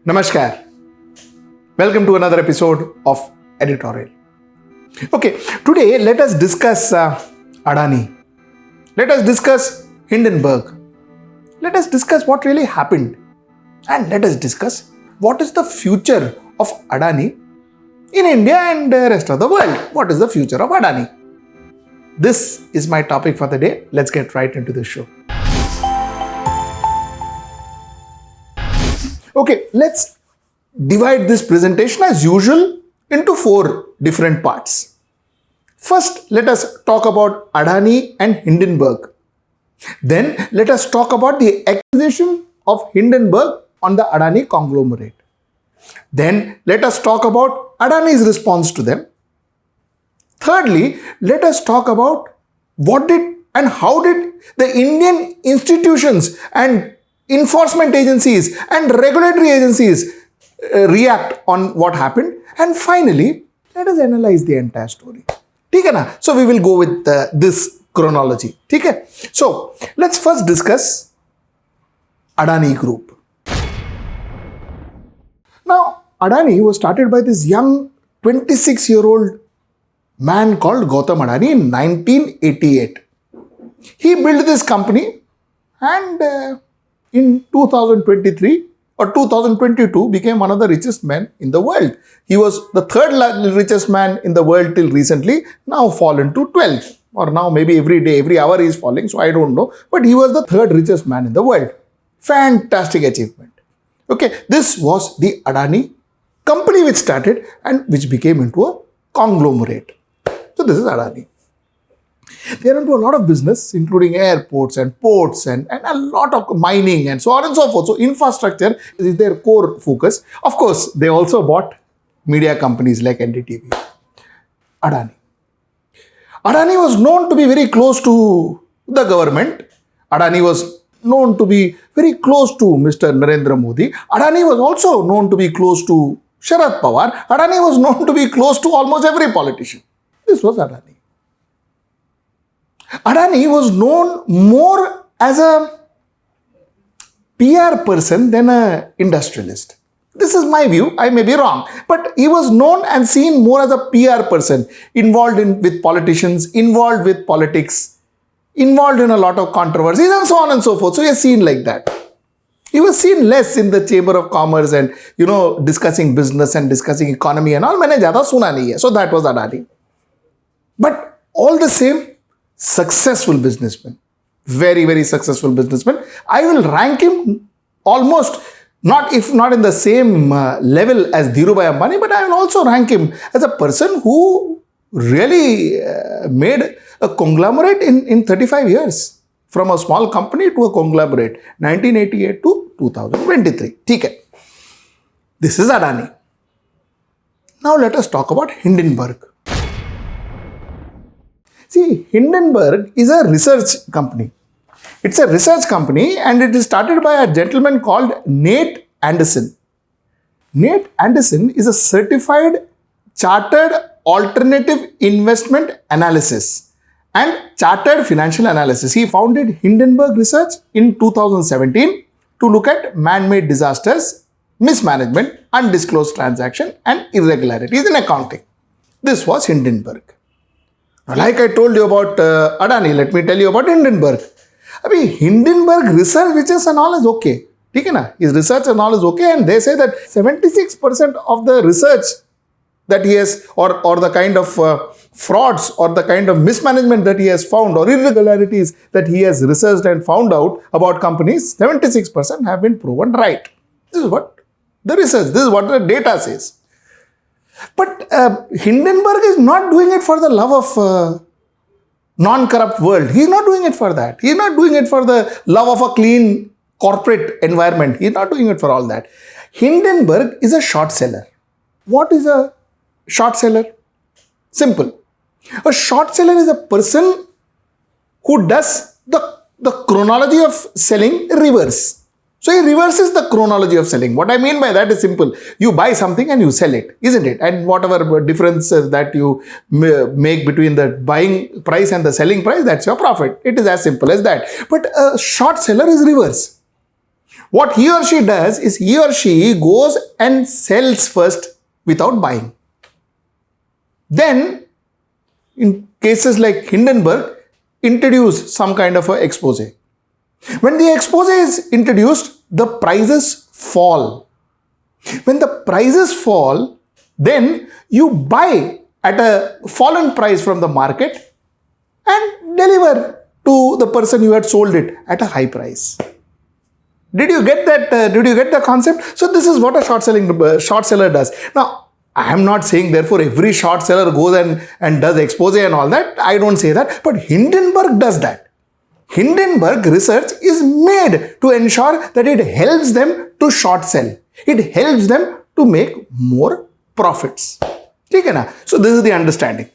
Namaskar. Welcome to another episode of Editorial. Okay, today let us discuss Adani. Let us discuss Hindenburg. Let us discuss what really happened. And let us discuss what is the future of Adani in India and the rest of the world. What is the future of Adani? This is my topic for the day. Let's get right into the show. Okay, let's divide this presentation as usual into 4 different parts. First, let us talk about Adani and Hindenburg. Then, let us talk about the acquisition of Hindenburg on the Adani conglomerate. Then, let us talk about Adani's response to them. Thirdly, let us talk about what did and how did the Indian institutions and enforcement agencies and regulatory agencies react on what happened. And finally, let us analyze the entire story. ठीक है ना? So we will go with this chronology. ठीक है? So let's first discuss Adani Group. Now, Adani was started by this young 26-year-old man called Gautam Adani in 1988. He built this company and in 2023 or 2022 became one of the richest men in the world. He was the third richest man in the world till recently, now fallen to 12th, or now maybe every day, every hour he is falling, so I don't know. But he was the third richest man in the world. Fantastic achievement. Okay, this was the Adani company which started and which became into a conglomerate. So this is Adani. They are into a lot of business, including airports and ports and a lot of mining and so on and so forth. So infrastructure is their core focus. Of course, they also bought media companies like NDTV. Adani. Adani was known to be very close to the government. Adani was known to be very close to Mr. Narendra Modi. Adani was also known to be close to Sharad Pawar. Adani was known to be close to almost every politician. This was Adani. Adani was known more as a PR person than an industrialist. This is my view. I may be wrong. But he was known and seen more as a PR person, involved with politicians, involved with politics, involved in a lot of controversies and so on and so forth. So he is seen like that. He was seen less in the Chamber of Commerce and, discussing business and discussing economy and all. मैंने ज़्यादा सुना नहीं है. So that was Adani. But all the same, successful businessman, very, very successful businessman. I will rank him almost, if not in the same level as Dhirubhai Ambani, but I will also rank him as a person who really made a conglomerate in 35 years. From a small company to a conglomerate, 1988 to 2023. Okay. This is Adani. Now let us talk about Hindenburg. See, Hindenburg is a research company. It's a research company and it is started by a gentleman called Nate Anderson. Nate Anderson is a certified chartered alternative investment analysis and chartered financial analysis. He founded Hindenburg Research in 2017 to look at man-made disasters, mismanagement, undisclosed transaction and irregularities in accounting. This was Hindenburg. Like I told you about Adani, let me tell you about Hindenburg. Hindenburg research and all is okay. His research and all is okay, and they say that 76% of the research that he has or the kind of frauds or the kind of mismanagement that he has found or irregularities that he has researched and found out about companies, 76% have been proven right. This is what the research, this is what the data says. But Hindenburg is not doing it for the love of non-corrupt world. He is not doing it for that. He is not doing it for the love of a clean corporate environment. He is not doing it for all that. Hindenburg is a short seller. What is a short seller? Simple. A short seller is a person who does the chronology of selling reverse. So he reverses the chronology of selling. What I mean by that is simple. You buy something and you sell it, isn't it? And whatever difference that you make between the buying price and the selling price, that's your profit. It is as simple as that. But a short seller is reverse. What he or she does is he or she goes and sells first without buying. Then, in cases like Hindenburg, introduce some kind of an expose. When the expose is introduced, the prices fall. When the prices fall, then you buy at a fallen price from the market and deliver to the person you had sold it at a high price. Did you get that? Did you get the concept? So this is what a short seller does. Now, I am not saying therefore every short seller goes and does expose and all that. I don't say that. But Hindenburg does that. Hindenburg Research is made to ensure that it helps them to short sell. It helps them to make more profits. Okay, na? So this is the understanding.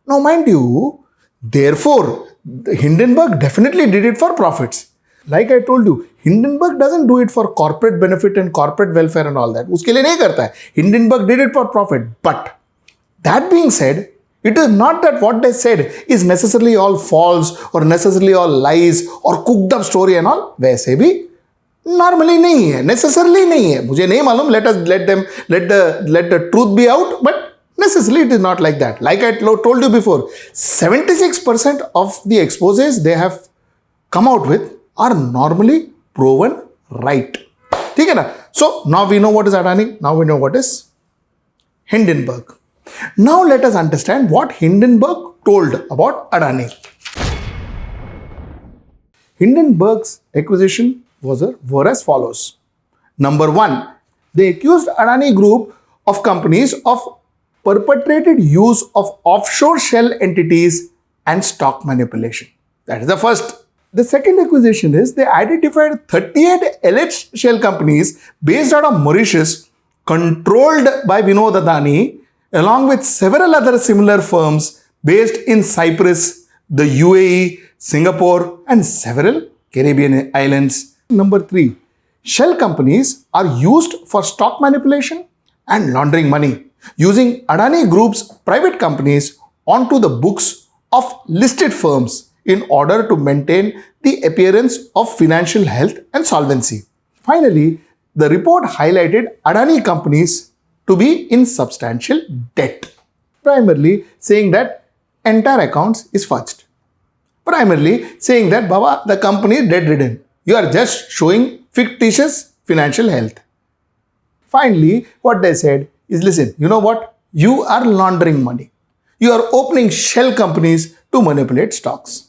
Now mind you, therefore, Hindenburg definitely did it for profits. Like I told you, Hindenburg doesn't do it for corporate benefit and corporate welfare and all that. उसके लिए नहीं करता है. Hindenburg did it for profit. But that being said, it is not that what they said is necessarily all false or necessarily all lies or cooked up story and all. वैसे भी normally नहीं है, necessarily नहीं है. मुझे नहीं मालूम. Let the truth be out. But necessarily it is not like that. Like I told you before, 76% of the exposes they have come out with are normally proven right. ठीक है ना? So now we know what is Adani. Now we know what is Hindenburg. Now let us understand what Hindenburg told about Adani. Hindenburg's acquisition were as follows. Number one, they accused Adani Group of companies of perpetrated use of offshore shell entities and stock manipulation. That is the first. The second accusation is they identified 38 alleged shell companies based out of Mauritius, controlled by Vinod Adani, along with several other similar firms based in Cyprus, the UAE, Singapore, and several Caribbean islands. Number 3, shell companies are used for stock manipulation and laundering money, using Adani Group's private companies onto the books of listed firms in order to maintain the appearance of financial health and solvency. Finally, the report highlighted Adani companies to be in substantial debt, primarily saying that entire accounts is fudged. Primarily saying that, Baba, the company is debt-ridden. You are just showing fictitious financial health. Finally, what they said is, listen, you know what? You are laundering money. You are opening shell companies to manipulate stocks.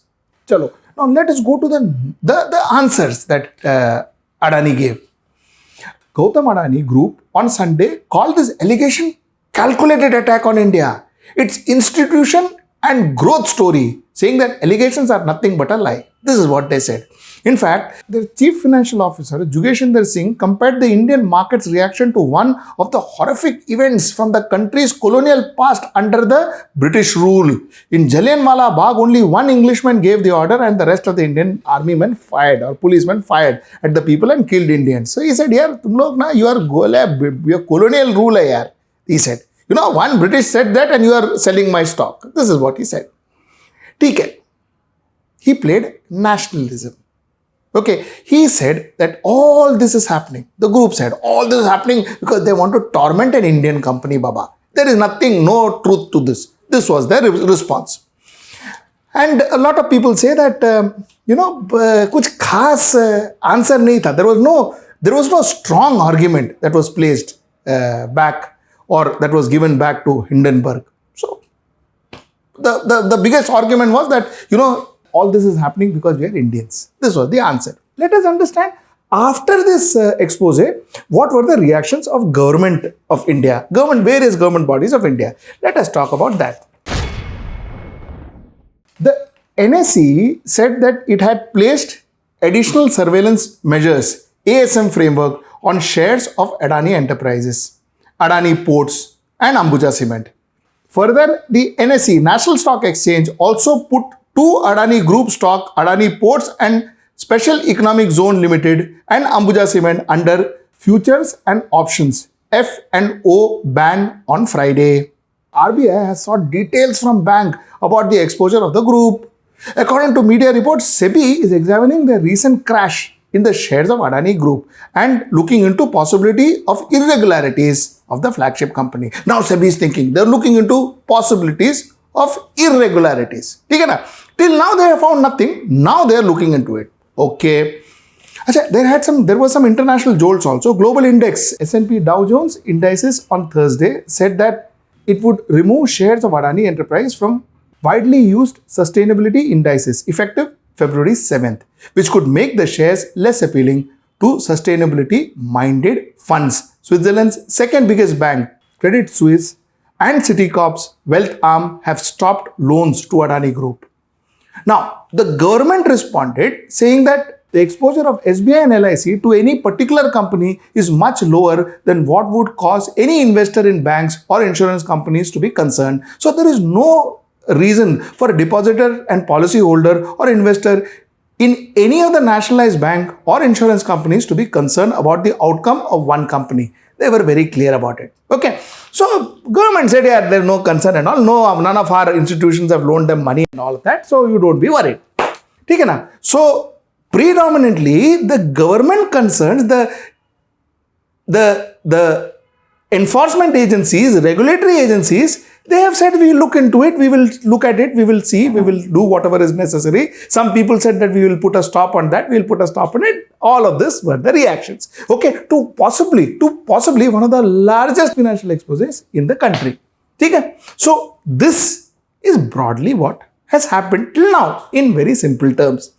Chalo. Now let us go to the answers that Adani gave. Gautam Adani Group on Sunday called this allegation calculated attack on India, its institution and growth story, saying that allegations are nothing but a lie. This is what they said. In fact, their chief financial officer, Jugeshender Singh, compared the Indian market's reaction to one of the horrific events from the country's colonial past under the British rule. In Jallianwala Bagh, only one Englishman gave the order and the rest of the Indian army men fired or policemen fired at the people and killed Indians. So he said, yaar, tum log na, your colonial rule hai yaar. He said, you know, one British said that and you are selling my stock. This is what he said. TK. He played nationalism. Okay, he said that all this is happening. The group said all this is happening because they want to torment an Indian company, Baba. There is nothing, no truth to this. This was their response. And a lot of people say that, kuch khas answer nahi tha. There was no strong argument that was placed back or that was given back to Hindenburg. So, the biggest argument was that, all this is happening because we are Indians. This was the answer. Let us understand, after this expose, what were the reactions of government of India, various government bodies of India. Let us talk about that. The NSE said that it had placed additional surveillance measures, ASM framework, on shares of Adani Enterprises, Adani Ports and Ambuja Cement. Further, the NSE, National Stock Exchange, also put two Adani Group stock, Adani Ports and Special Economic Zone Limited and Ambuja Cement under Futures and Options F&O ban on Friday. RBI has sought details from bank about the exposure of the group. According to media reports, SEBI is examining the recent crash in the shares of Adani Group and looking into possibility of irregularities of the flagship company. Now SEBI is thinking, they're looking into possibilities of irregularities. Till now they have found nothing. Now they are looking into it. Okay. There was some international jolts also. Global index, S&P Dow Jones indices on Thursday said that it would remove shares of Adani Enterprise from widely used sustainability indices effective February 7th, which could make the shares less appealing to sustainability-minded funds. Switzerland's second biggest bank, Credit Suisse, and Citicorp's wealth arm have stopped loans to Adani Group. Now, the government responded saying that the exposure of SBI and LIC to any particular company is much lower than what would cause any investor in banks or insurance companies to be concerned. So there is no reason for a depositor and policyholder or investor in any of the nationalized bank or insurance companies to be concerned about the outcome of one company. They were very clear about it. Okay. So government said, yeah, there's no concern and all. No, none of our institutions have loaned them money and all of that. So you don't be worried. So predominantly the government concerns, the enforcement agencies, regulatory agencies, they have said we will look into it, we will look at it, we will see, we will do whatever is necessary. Some people said that we will put a stop on that, we will put a stop on it. All of this were the reactions. Okay, to possibly one of the largest financial exposés in the country. Okay? So this is broadly what has happened till now in very simple terms.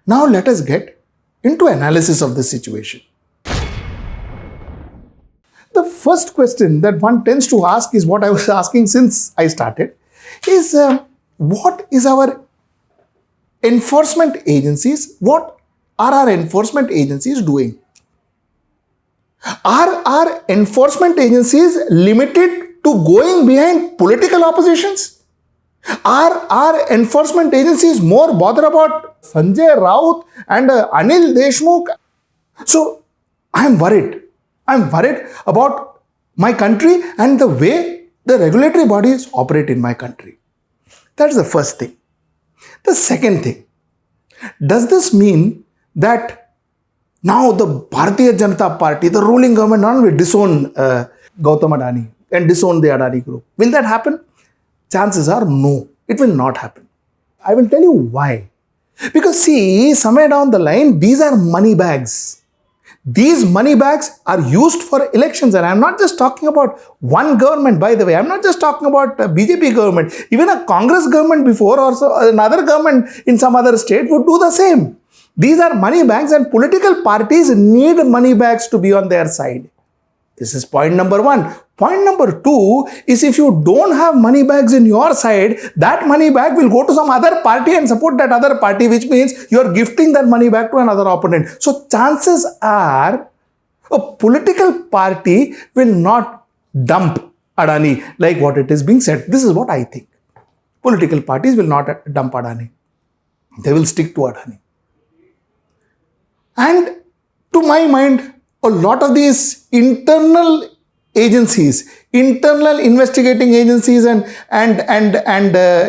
Now let us get into analysis of the situation. The first question that one tends to ask is what I was asking since I started is what is our enforcement agencies, what are our enforcement agencies doing? Are our enforcement agencies limited to going behind political oppositions? Are our enforcement agencies more bothered about Sanjay Raut and Anil Deshmukh? So I am worried. I'm worried about my country and the way the regulatory bodies operate in my country. That's the first thing. The second thing, does this mean that now the Bharatiya Janata Party, the ruling government, not only disown Gautam Adani and disown the Adani Group? Will that happen? Chances are no, it will not happen. I will tell you why. Because see, somewhere down the line, these are money bags. These money bags are used for elections, and I'm not just talking about one government, by the way. I'm not just talking about a BJP government. Even a Congress government before or another government in some other state would do the same. These are money bags, and political parties need money bags to be on their side. This is point number one. Point number two is if you don't have money bags in your side, that money bag will go to some other party and support that other party, which means you are gifting that money back to another opponent. So chances are a political party will not dump Adani like what it is being said. This is what I think. Political parties will not dump Adani. They will stick to Adani. And to my mind, a lot of these internal agencies, internal investigating agencies and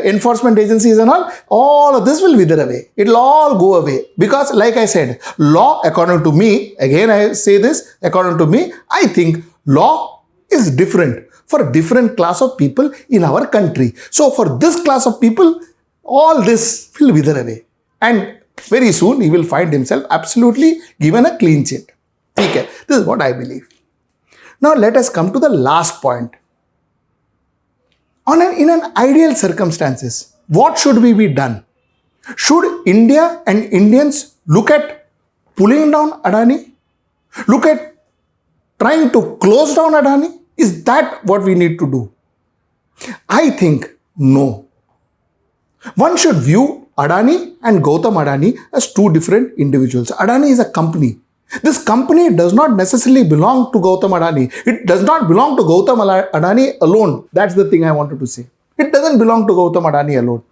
enforcement agencies and all of this will wither away. It will all go away. Because like I said, law, according to me, again I say this, according to me, I think law is different for a different class of people in our country. So for this class of people, all this will wither away. And very soon he will find himself absolutely given a clean sheet. Okay, this is what I believe. Now let us come to the last point. In an ideal circumstances, what should we be done? Should India and Indians look at pulling down Adani? Look at trying to close down Adani? Is that what we need to do? I think no. One should view Adani and Gautam Adani as two different individuals. Adani is a company. This company does not necessarily belong to Gautam Adani. It does not belong to Gautam Adani alone. That's the thing I wanted to say. It doesn't belong to Gautam Adani alone.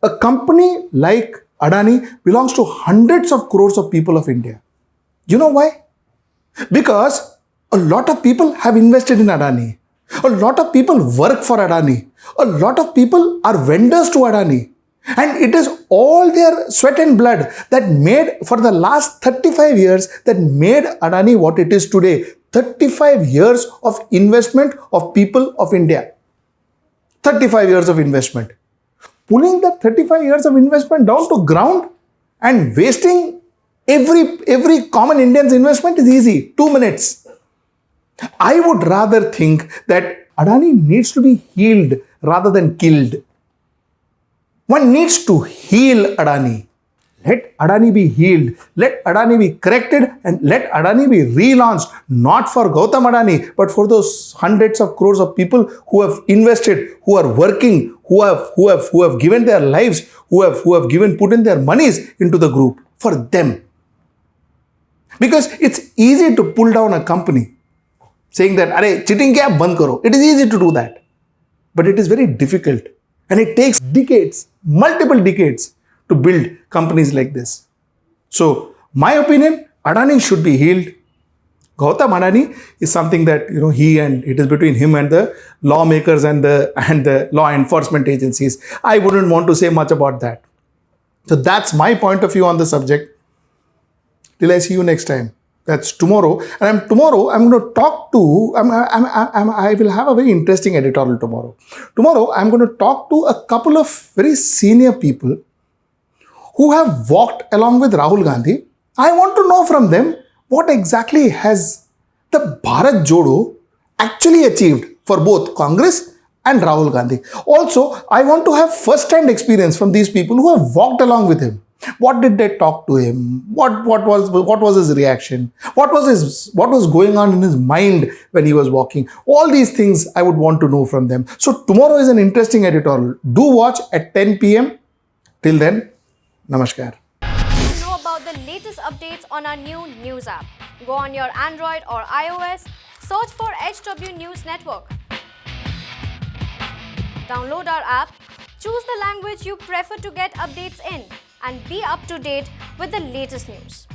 A company like Adani belongs to hundreds of crores of people of India. You know why? Because a lot of people have invested in Adani. A lot of people work for Adani. A lot of people are vendors to Adani. And it is all their sweat and blood that made, for the last 35 years, that made Adani what it is today. 35 years of investment of people of India. 35 years of investment. Pulling that 35 years of investment down to ground and wasting every common Indian's investment is easy. 2 minutes. I would rather think that Adani needs to be healed rather than killed. One needs to heal Adani. Let Adani be healed. Let Adani be corrected and let Adani be relaunched. Not for Gautam Adani, but for those hundreds of crores of people who have invested, who are working, who have given their lives, who have put in their monies into the group. For them. Because it's easy to pull down a company saying that, "Arey, cheating kya band karo." It is easy to do that. But it is very difficult. And it takes decades, multiple decades, to build companies like this. So, my opinion, Adani should be healed. Gautam Adani is something that, it is between him and the lawmakers and the law enforcement agencies. I wouldn't want to say much about that. So that's my point of view on the subject. Till I see you next time. That's tomorrow. And tomorrow I'm going to talk to, I will have a very interesting editorial tomorrow. Tomorrow I'm going to talk to a couple of very senior people who have walked along with Rahul Gandhi. I want to know from them what exactly has the Bharat Jodo actually achieved for both Congress and Rahul Gandhi. Also, I want to have first-hand experience from these people who have walked along with him. What did they talk to him? What was his reaction? What was going on in his mind when he was walking? All these things I would want to know from them. So tomorrow is an interesting editorial. Do watch at 10 p.m. Till then, namaskar. To know about the latest updates on our new news app, go on your Android or iOS, search for HW News Network. Download our app, choose the language you prefer to get updates in, and be up to date with the latest news.